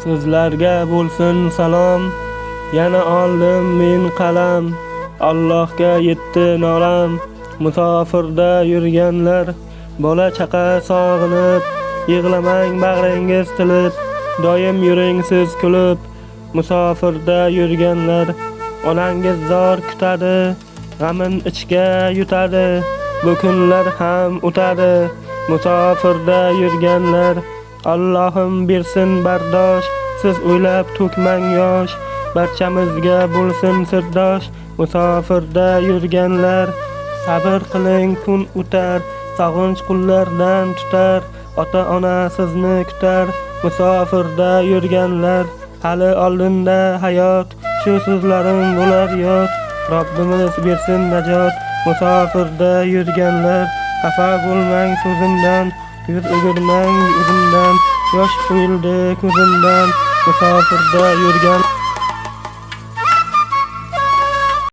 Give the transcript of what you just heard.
Sizlarga bo'lsin salom, yana oldim men qalam. Allohga yetdi nolam, musofirda yurganlar, bola chaqa sog'inib, yig'lamang bag'ringiz tilib, doim yuring siz kulib. Musofirda yurganlar, onangiz zor kutadi, g'amin ichga yutadi, bu kunlar ham o'tadi. Musofirda yurganlar, Allohim bersin bardosh, siz o'ylab to'kmang yosh, barchamizga bo'lsin sirdosh. Musofirda yurganlar, sabr qiling kun o'tar, sog'inch qullardan tutar, ota-ona sizni kutar. Musofirda yurganlar, hali oldinda hayot, shu so'zlarim bo'lar yod, Robbimiz bersin najot. Musofirda yurganlar, xafa bo'lmang so'zimdan, yuz o'girmang o'zimdan, yosh quyildi ko'zimdan. Musofirda yurgan